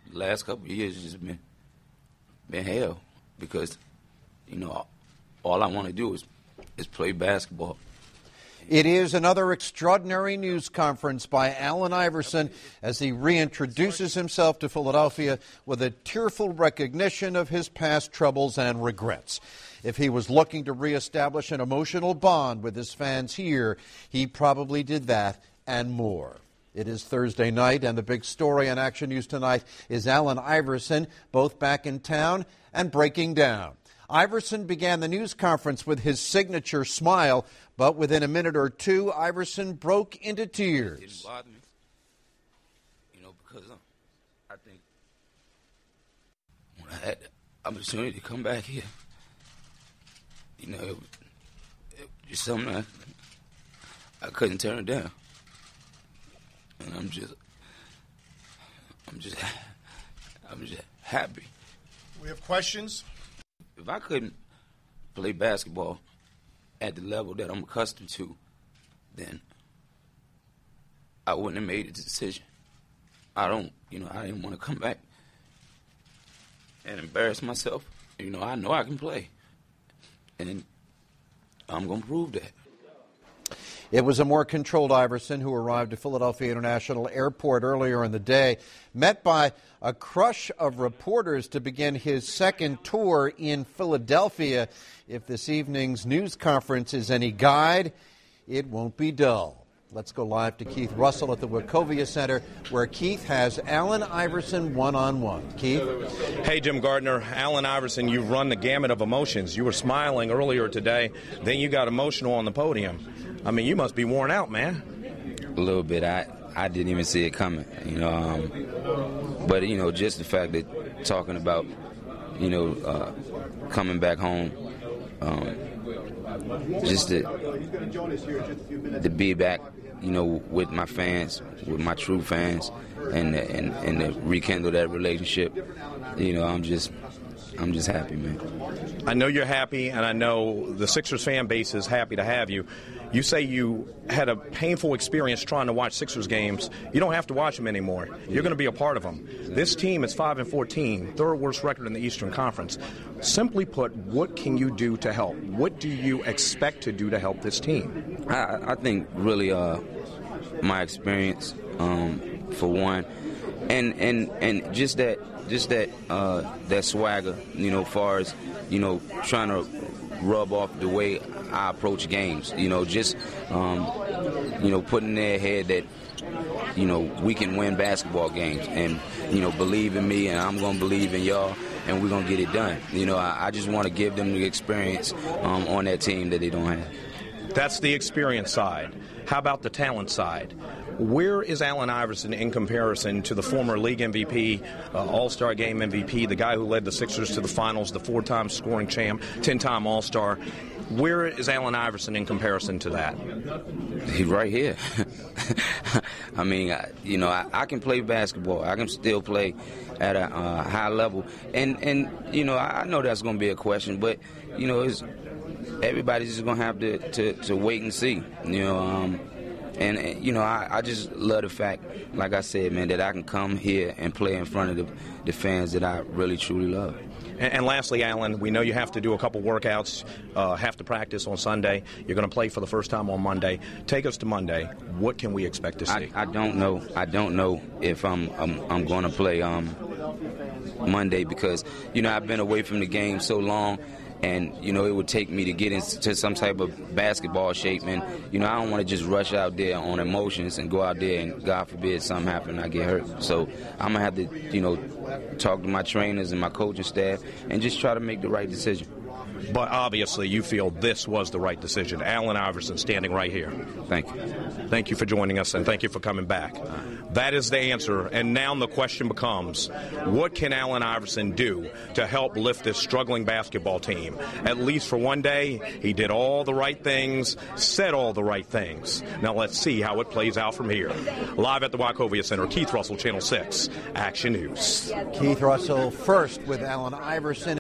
the last couple of years has just been hell because, all I want to do is play basketball. It is another extraordinary news conference by Allen Iverson as he reintroduces himself to Philadelphia with a tearful recognition of his past troubles and regrets. If he was looking to reestablish an emotional bond with his fans here, he probably did that and more. It is Thursday night, and the big story on Action News tonight is Allen Iverson, both back in town and breaking down. Iverson began the news conference with his signature smile, but within a minute or two, Iverson broke into tears. It didn't bother me, because I think when I had the opportunity to come back here, it was just something I couldn't turn down. And I'm just happy. We have questions. If I couldn't play basketball at the level that I'm accustomed to, then I wouldn't have made the decision. I didn't want to come back and embarrass myself. I know I can play, and I'm going to prove that. It was a more controlled Iverson who arrived at Philadelphia International Airport earlier in the day, met by a crush of reporters to begin his second tour in Philadelphia. If this evening's news conference is any guide, it won't be dull. Let's go live to Keith Russell at the Wachovia Center, where Keith has Allen Iverson one-on-one. Keith? Hey, Jim Gardner. Allen Iverson, you've run the gamut of emotions. You were smiling earlier today, then you got emotional on the podium. I mean, you must be worn out, man. A little bit. I didn't even see it coming, But, just the fact that talking about, coming back home, just to be back, with my fans, with my true fans, and to rekindle that relationship, I'm just happy, man. I know you're happy, and I know the Sixers fan base is happy to have you. You say you had a painful experience trying to watch Sixers games. You don't have to watch them anymore. You're going to be a part of them. This team is 5-14, third worst record in the Eastern Conference. Simply put, what can you do to help? What do you expect to do to help this team? I think really my experience, for one, and just that swagger, as far as trying to rub off the way I approach games, just putting in their head that we can win basketball games, and believe in me, and I'm gonna believe in y'all, and we're gonna get it done. I just want to give them the experience on that team that they don't have. That's the experience side. How about the talent side? Where is Allen Iverson in comparison to the former league MVP, All-Star Game MVP, the guy who led the Sixers to the finals, the 4-time scoring champ, 10-time All-Star? Where is Allen Iverson in comparison to that? He's right here. I mean, I can play basketball. I can still play at a high level. And I know that's going to be a question, but, everybody's just going to have to wait and see, And, I just love the fact, like I said, man, that I can come here and play in front of the fans that I really, truly love. And lastly, Allen, we know you have to do a couple workouts, have to practice on Sunday. You're going to play for the first time on Monday. Take us to Monday. What can we expect to see? I don't know. I don't know if I'm going to play Monday because, I've been away from the game so long. And, it would take me to get into some type of basketball shape. And, I don't want to just rush out there on emotions and go out there and, God forbid, something happen and I get hurt. So I'm going to have to, talk to my trainers and my coaching staff and just try to make the right decision. But obviously you feel this was the right decision. Allen Iverson standing right here. Thank you. Thank you for joining us, and thank you for coming back. That is the answer, and now the question becomes, what can Allen Iverson do to help lift this struggling basketball team? At least for one day, he did all the right things, said all the right things. Now let's see how it plays out from here. Live at the Wachovia Center, Keith Russell, Channel 6, Action News. Keith Russell first with Allen Iverson.